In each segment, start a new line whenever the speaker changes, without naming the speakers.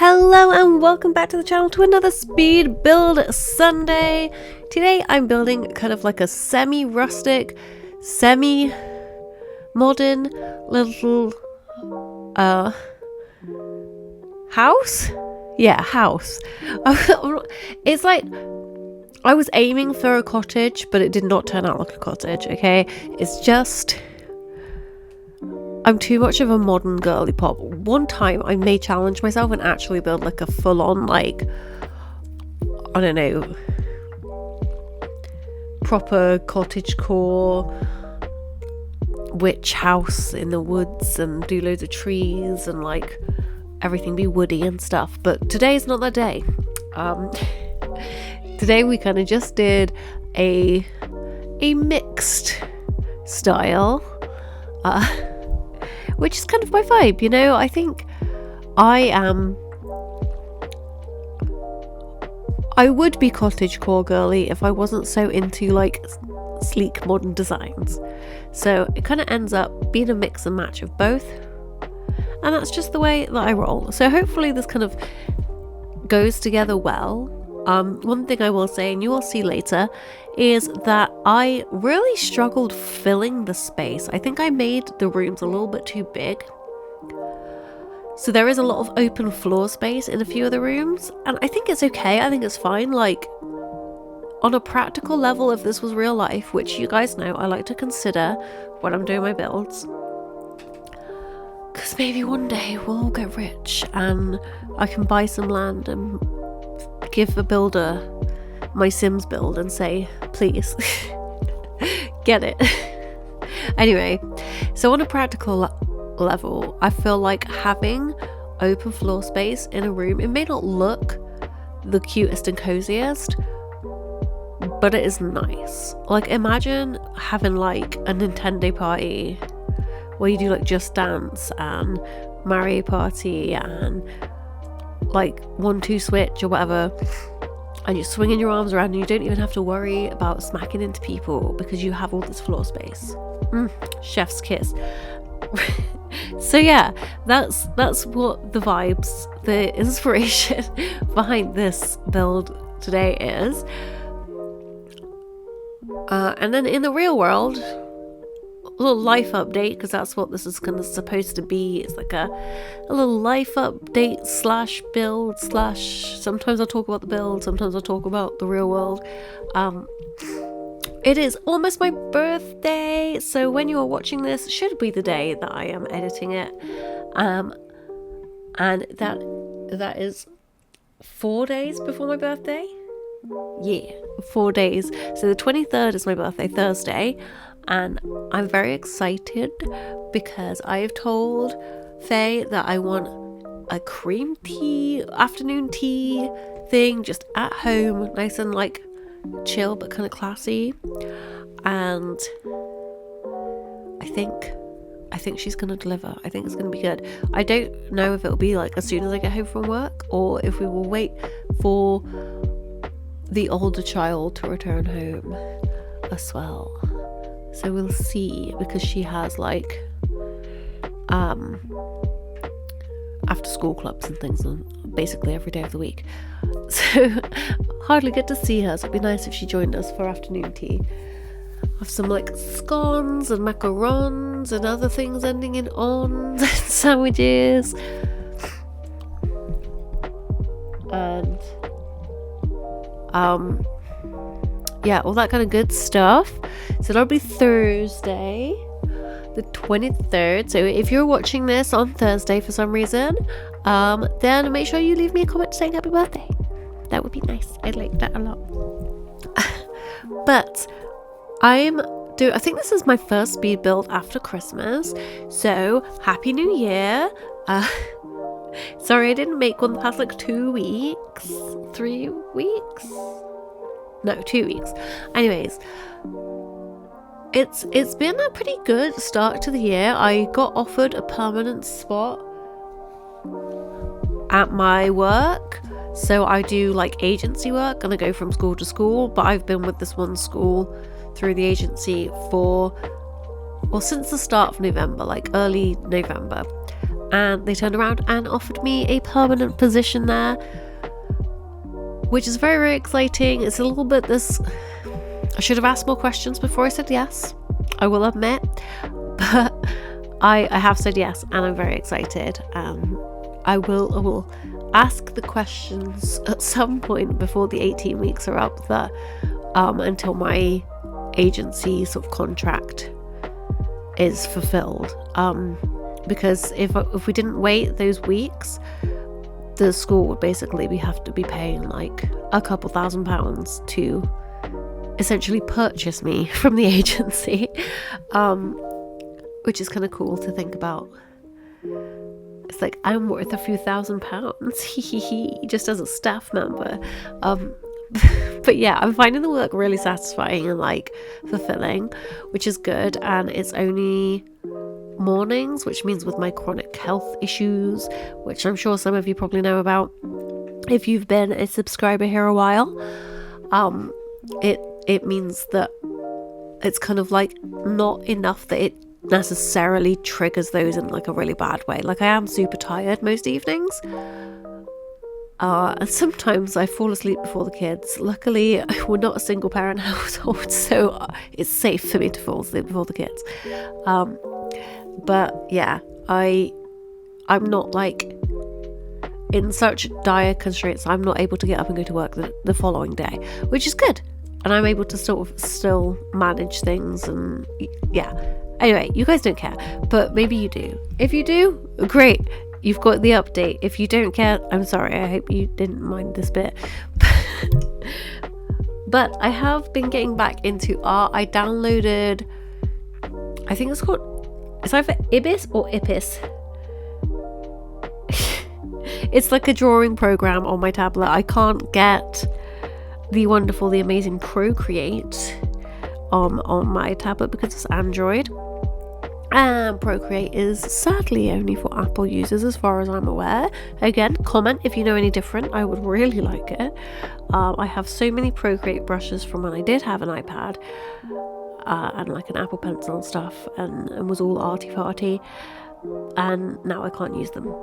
Hello and welcome back to the channel to another speed build Sunday. Today I'm building kind of like a semi-rustic, semi-modern little house? Yeah, house. It's like I was aiming for a cottage, but it did not turn out like a cottage, okay? It's just I'm too much of a modern girly pop. One time I may challenge myself and actually build like a full-on, like, I don't know, proper cottagecore witch house in the woods and do loads of trees and like everything be woody and stuff. But today's not that day. Today we kind of just did a mixed style. Which is kind of my vibe, you know. I think I would be cottagecore girly if I wasn't so into like sleek modern designs. So it kind of ends up being a mix and match of both, and that's just the way that I roll. So hopefully this kind of goes together well. One thing I will say, and you will see later, is that I really struggled filling the space. I think I made the rooms a little bit too big. So there is a lot of open floor space in a few of the rooms, and I think it's okay. I think it's fine. Like, on a practical level, if this was real life, which you guys know I like to consider when I'm doing my builds, because maybe one day we'll all get rich and I can buy some land and give a builder my Sims build and say, please get it. Anyway, so on a practical level, I feel like having open floor space in a room, it may not look the cutest and coziest, but it is nice. Like, imagine having like a Nintendo party where you do like Just Dance and Mario Party and like 1-2 Switch or whatever, and you're swinging your arms around and you don't even have to worry about smacking into people because you have all this floor space. Chef's kiss. So yeah, that's what the vibes, the inspiration behind this build today is. And then in the real world, a little life update, because that's what this is kind of supposed to be. It's like a little life update slash build slash, sometimes I'll talk about the build, sometimes I'll talk about the real world. It is almost my birthday, so when you are watching this should be the day that I am editing it, and that is 4 days before my birthday. Yeah, 4 days. So the 23rd is my birthday, Thursday, and I'm very excited because I have told Faye that I want a cream tea, afternoon tea thing, just at home, nice and like chill but kind of classy. And I think she's gonna deliver. I think it's gonna be good. I don't know if it'll be like as soon as I get home from work, or if we will wait for the older child to return home as well. So we'll see, because she has like after school clubs and things on basically every day of the week, so hardly get to see her. So it'd be nice if she joined us for afternoon tea. Have some like scones and macarons and other things ending in ons and sandwiches, and yeah, all that kind of good stuff. So that'll be Thursday the 23rd. So if you're watching this on Thursday for some reason, then make sure you leave me a comment saying happy birthday. That would be nice. I'd like that a lot. But I think this is my first speed build after Christmas, so happy new year. Sorry I didn't make one the past like 2 weeks, 3 weeks, no, 2 weeks. Anyways, it's been a pretty good start to the year. I got offered a permanent spot at my work, so I do like agency work and I go from school to school, but I've been with this one school through the agency since the start of November, like early November, and they turned around and offered me a permanent position there, which is very, very exciting. It's a little bit I should have asked more questions before I said yes, I will admit, but I have said yes, and I'm very excited. I will ask the questions at some point before the 18 weeks are up, that until my agency sort of contract is fulfilled, because if we didn't wait those weeks, the school would basically have to be paying like a couple £1,000 to essentially purchase me from the agency, which is kind of cool to think about. It's like, I'm worth a few £1,000 just as a staff member. But yeah, I'm finding the work really satisfying and like fulfilling, which is good. And it's only mornings, which means with my chronic health issues, which I'm sure some of you probably know about if you've been a subscriber here a while, it means that it's kind of like not enough that it necessarily triggers those in like a really bad way. Like, I am super tired most evenings, and sometimes I fall asleep before the kids. Luckily, we're not a single parent household, so it's safe for me to fall asleep before the kids. But yeah, I'm not like in such dire constraints. I'm not able to get up and go to work the following day, which is good, and I'm able to sort of still manage things. And yeah, anyway, you guys don't care, but maybe you do. If you do, great, you've got the update. If you don't care, I'm sorry, I hope you didn't mind this bit. But I have been getting back into art. I downloaded, I think it's either Ibis or Ipis. It's like a drawing program on my tablet. I can't get the wonderful, the amazing Procreate on my tablet because it's Android. And Procreate is sadly only for Apple users as far as I'm aware. Again, comment if you know any different. I would really like it. I have so many Procreate brushes from when I did have an iPad, and like an Apple Pencil and stuff, and was all arty-farty, and now I can't use them.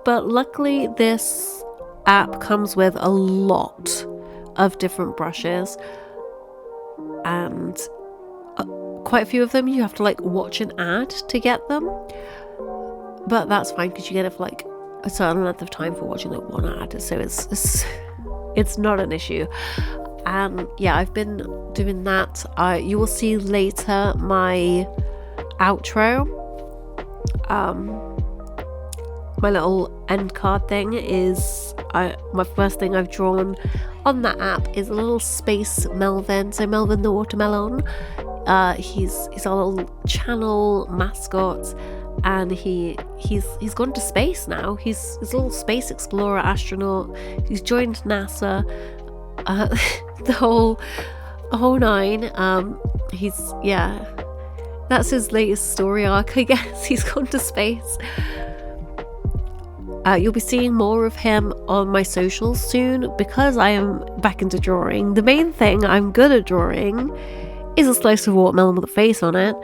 But luckily this app comes with a lot of different brushes, and quite a few of them you have to like watch an ad to get them, but that's fine because you get it for like a certain length of time for watching like one ad, so it's not an issue. And yeah, I've been doing that. You will see later my outro. My little end card thing is my first thing I've drawn on that app is a little space Melvin. So Melvin the watermelon. He's our little channel mascot, and he's gone to space now. He's a little space explorer astronaut. He's joined NASA. The whole nine. That's his latest story arc, I guess. He's gone to space. You'll be seeing more of him on my socials soon because I am back into drawing. The main thing I'm good at drawing is a slice of watermelon with a face on it,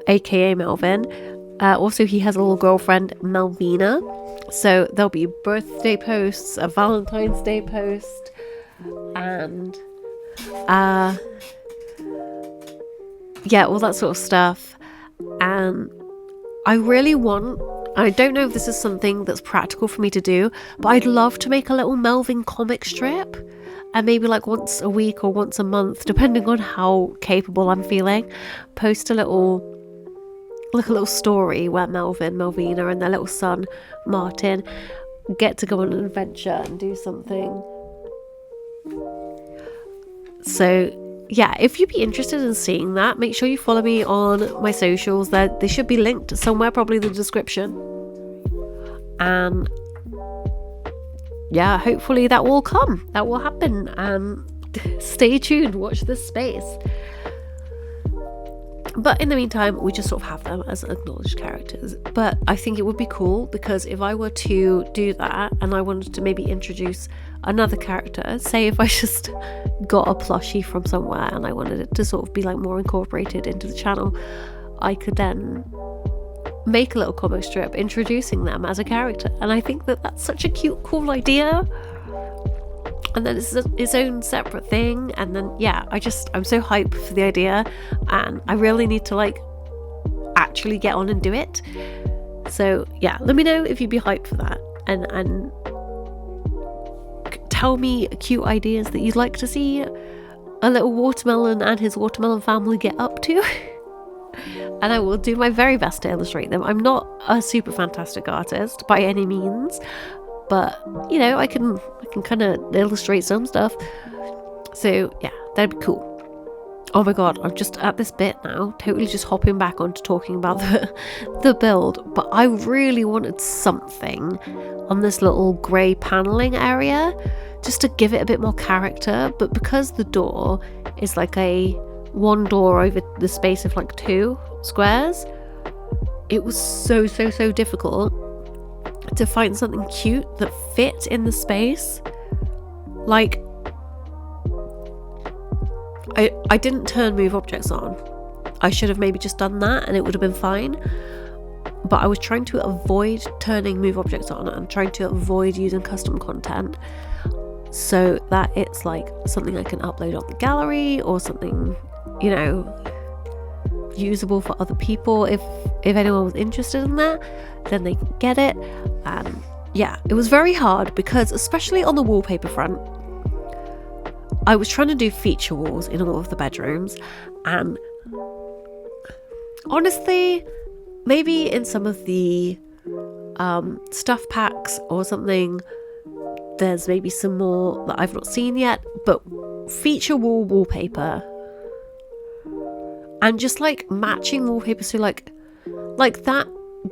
aka Melvin. Also, he has a little girlfriend, Melvina. So there'll be birthday posts, a Valentine's Day post, and all that sort of stuff. And I really want, I don't know if this is something that's practical for me to do, but I'd love to make a little Melvin comic strip, and maybe like once a week or once a month, depending on how capable I'm feeling, post a little story where Melvin, Melvina, and their little son Martin get to go on an adventure and do something. So yeah, if you'd be interested in seeing that, make sure you follow me on my socials. They should be linked somewhere, probably in the description. And yeah, hopefully that will happen, and stay tuned, watch this space. But in the meantime, we just sort of have them as acknowledged characters. But I think it would be cool, because if I were to do that and I wanted to maybe introduce another character, say if I just got a plushie from somewhere and I wanted it to sort of be like more incorporated into the channel, I could then make a little comic strip introducing them as a character. And I think that that's such a cute, cool idea. And then it's its own separate thing. And then, yeah, I'm so hyped for the idea. And I really need to like actually get on and do it. So yeah, let me know if you'd be hyped for that. And tell me cute ideas that you'd like to see a little watermelon and his watermelon family get up to. And I will do my very best to illustrate them. I'm not a super fantastic artist by any means, but you know, I can kind of illustrate some stuff. So yeah, that'd be cool. Oh my god, I'm just at this bit now, totally just hopping back onto talking about the build, but I really wanted something on this little grey paneling area just to give it a bit more character. But because the door is like one door over the space of like 2 squares, it was so difficult to find something cute that fit in the space. Like, I didn't turn move objects on. I should have maybe just done that and it would have been fine, but I was trying to avoid turning move objects on and trying to avoid using custom content so that it's like something I can upload on the gallery or something, you know, usable for other people. If anyone was interested in that, then they can get it. And yeah, it was very hard because especially on the wallpaper front, I was trying to do feature walls in all of the bedrooms, and honestly, maybe in some of the stuff packs or something, there's maybe some more that I've not seen yet, but feature wall wallpaper and just like matching wallpaper, so like that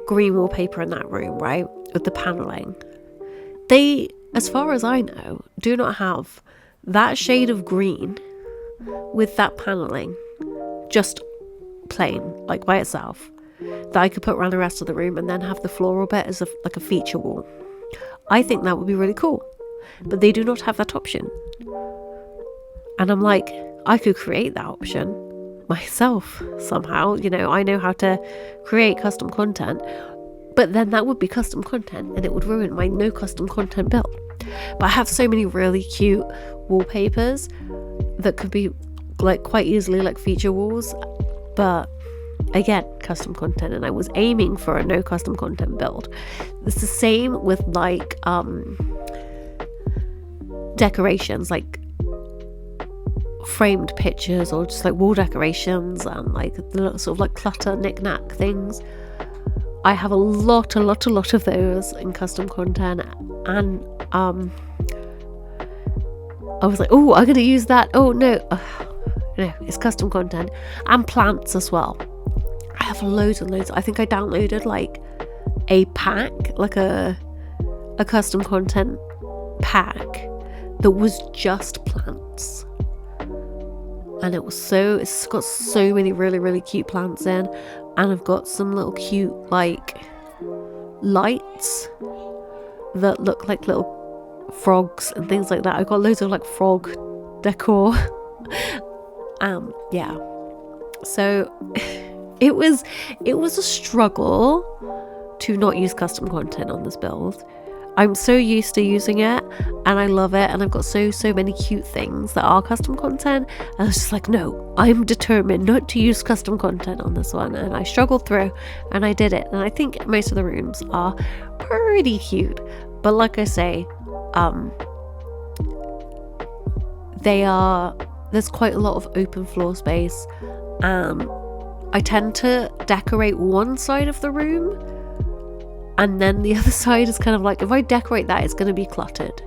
green wallpaper in that room, right, with the paneling, they, as far as I know, do not have that shade of green with that paneling, just plain, like by itself, that I could put around the rest of the room and then have the floral bit as like a feature wall. I think that would be really cool, but they do not have that option. And I'm like, I could create that option myself somehow, you know, I know how to create custom content, but then that would be custom content and it would ruin my no custom content build. But I have so many really cute wallpapers that could be like quite easily like feature walls, but again, custom content, and I was aiming for a no custom content build. It's the same with like decorations, like framed pictures or just like wall decorations and like the sort of like clutter knick-knack things. I have a lot of those in custom content, and I was like, oh, I'm gonna use that. Oh no, no, it's custom content. And plants as well. I have loads and loads. I think I downloaded like a pack, like a custom content pack that was just plants, and it's got so many really cute plants in, and I've got some little cute like lights that look like little frogs and things like that. I got loads of like frog decor. Yeah, so it was a struggle to not use custom content on this build. I'm so used to using it and I love it, and I've got so many cute things that are custom content, and I was just like, no, I'm determined not to use custom content on this one, and I struggled through and I did it. And I think most of the rooms are pretty cute, but like I say, there's quite a lot of open floor space. I tend to decorate one side of the room, and then the other side is kind of like, if I decorate that, it's going to be cluttered.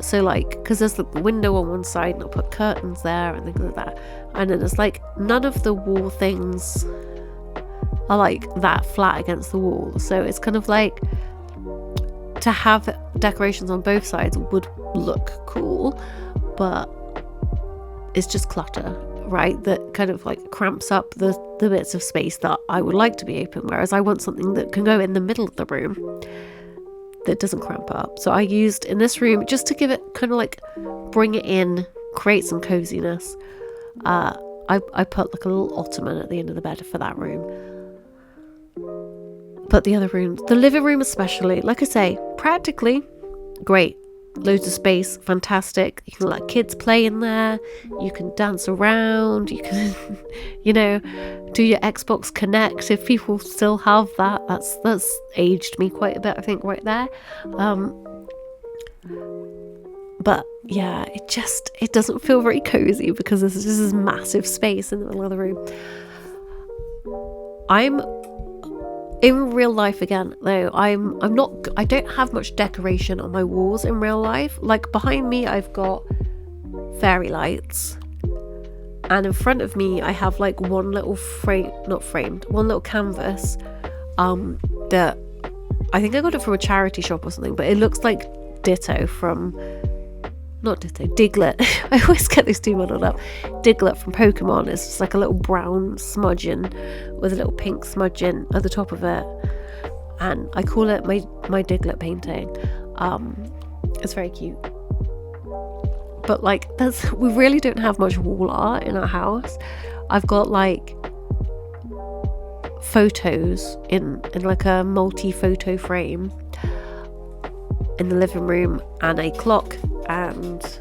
So like, because there's the window on one side and I'll put curtains there and things like that, and then it's like none of the wall things are like that flat against the wall, so it's kind of like, to have decorations on both sides would look cool, but it's just clutter, right, that kind of like cramps up the bits of space that I would like to be open, whereas I want something that can go in the middle of the room that doesn't cramp up. So I used in this room, just to give it kind of like, bring it in, create some coziness, I put like a little ottoman at the end of the bed for that room. But the other rooms, the living room especially, like I say, practically great. Loads of space, fantastic. You can let kids play in there. You can dance around. You can, do your Xbox Connect if people still have that. That's aged me quite a bit, I think, right there. But yeah, it doesn't feel very cozy because there's just this massive space in the middle of the room. I'm in real life again though, I don't have much decoration on my walls in real life. Like behind me I've got fairy lights, and in front of me I have like one little one little canvas that I think I got it from a charity shop or something, but it looks like Diglett. I always get these two muddled up. Diglett from Pokemon. It's just like a little brown smudging with a little pink smudging at the top of it, and I call it my Diglett painting. It's very cute. But like, we really don't have much wall art in our house. I've got like photos in like a multi-photo frame in the living room, and a clock, and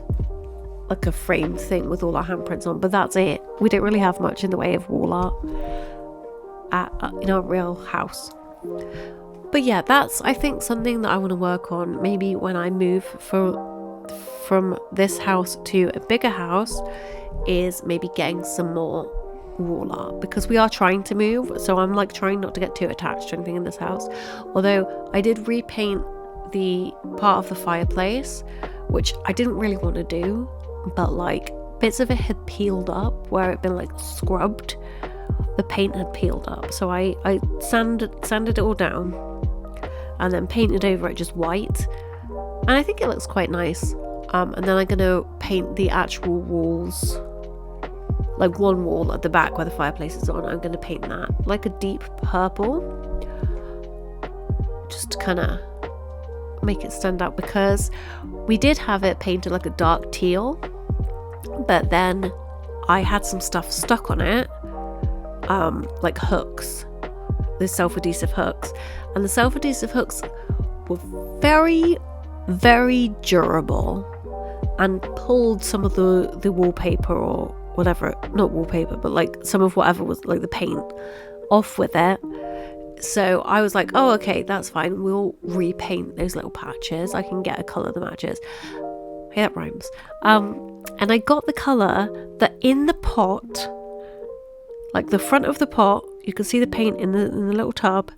like a framed thing with all our handprints on, but that's it. We don't really have much in the way of wall art in our real house. But yeah, that's, I think, something that I want to work on maybe when I move from this house to a bigger house, is maybe getting some more wall art, because we are trying to move, so I'm like trying not to get too attached to anything in this house. Although I did repaint the part of the fireplace, which I didn't really want to do, but like bits of it had peeled up where it'd been like scrubbed. The paint had peeled up, so I sanded it all down and then painted over it just white, and I think it looks quite nice. And then I'm gonna paint the actual walls, like one wall at the back where the fireplace is on. I'm gonna paint that like a deep purple, just to kind of make it stand out, because we did have it painted like a dark teal, but then I had some stuff stuck on it, like hooks, the self-adhesive hooks, and the self-adhesive hooks were very, very durable and pulled some of the wallpaper or whatever, not wallpaper, but like some of whatever was like the paint off with it. So I was like, oh, okay, that's fine. We'll repaint those little patches. I can get a colour that matches. Hey, that rhymes. And I got the colour that in the pot, like the front of the pot, you can see the paint in the little tub,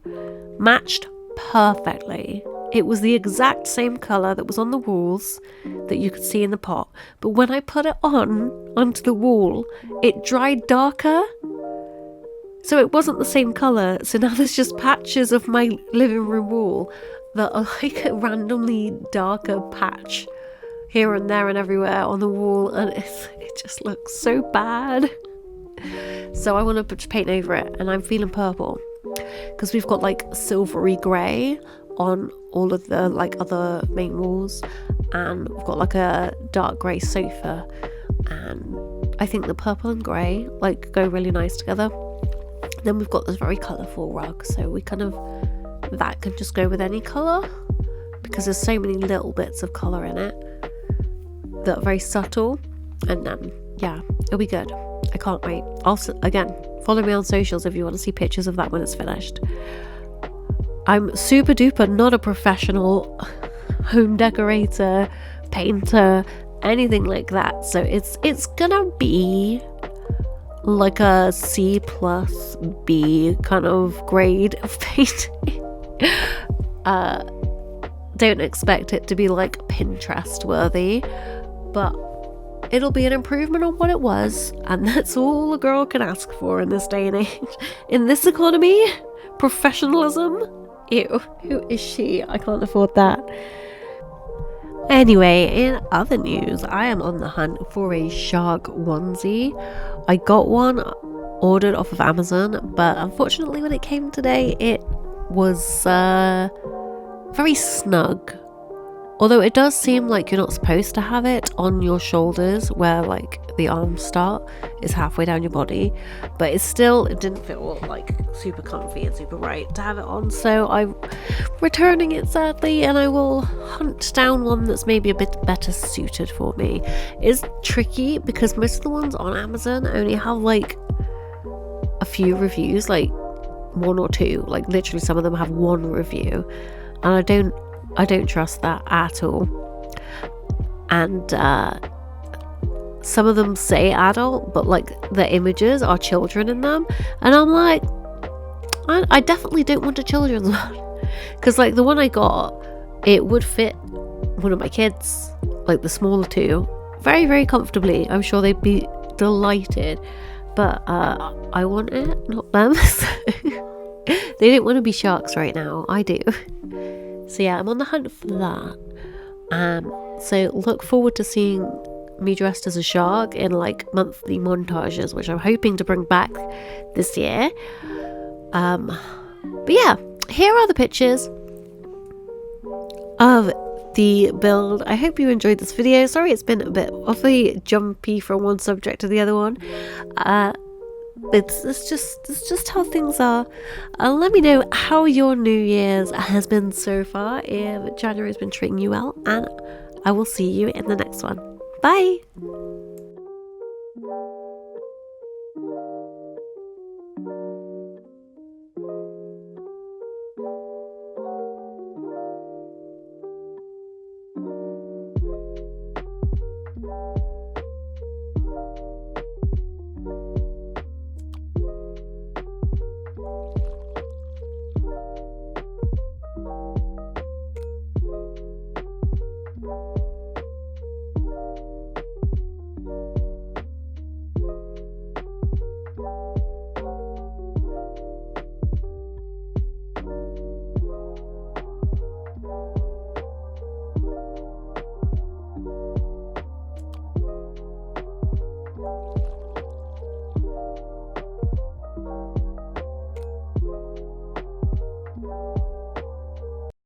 matched perfectly. It was the exact same colour that was on the walls that you could see in the pot. But when I put it onto the wall, it dried darker. So it wasn't the same colour. So now there's just patches of my living room wall that are like a randomly darker patch here and there and everywhere on the wall, and it just looks so bad. So I want to put paint over it, and I'm feeling purple because we've got like silvery grey on all of the like other main walls, and we've got like a dark grey sofa, and I think the purple and grey like go really nice together. Then we've got this very colourful rug, so we kind of, that can just go with any colour because there's so many little bits of colour in it that are very subtle, and yeah, it'll be good. I can't wait. Also, again, follow me on socials if you want to see pictures of that when it's finished. I'm super duper not a professional home decorator, painter, anything like that, so it's gonna be like a C plus B kind of grade of painting. Don't expect it to be like Pinterest worthy, but it'll be an improvement on what it was, and that's all a girl can ask for in this day and age. In this economy, professionalism? Ew, who is she? I can't afford that. Anyway, in other news, I am on the hunt for a shark onesie. I got one ordered off of Amazon, but unfortunately when it came today, it was very snug. Although it does seem like you're not supposed to have it on your shoulders where like the arm start is halfway down your body, but it didn't feel like super comfy and super right to have it on, so I'm returning it sadly, and I will hunt down one that's maybe a bit better suited for me. It's tricky because most of the ones on Amazon only have like a few reviews, like 1 or 2, like literally some of them have 1 review, and I don't trust that at all. And some of them say adult, but like the images are children in them, and I'm like, I definitely don't want a children's one, because like the one I got, it would fit one of my kids, like the smaller 2, very, very comfortably. I'm sure they'd be delighted, but I want it, not them. They don't want to be sharks right now. I do. So yeah, I'm on the hunt for that. So look forward to seeing me dressed as a shark in like monthly montages, which I'm hoping to bring back this year. But yeah, here are the pictures of the build. I hope you enjoyed this video. Sorry it's been a bit awfully jumpy from one subject to the other one. It's just how things are. Let me know how your New Year's has been so far, if January has been treating you well, and I will see you in the next one. Bye!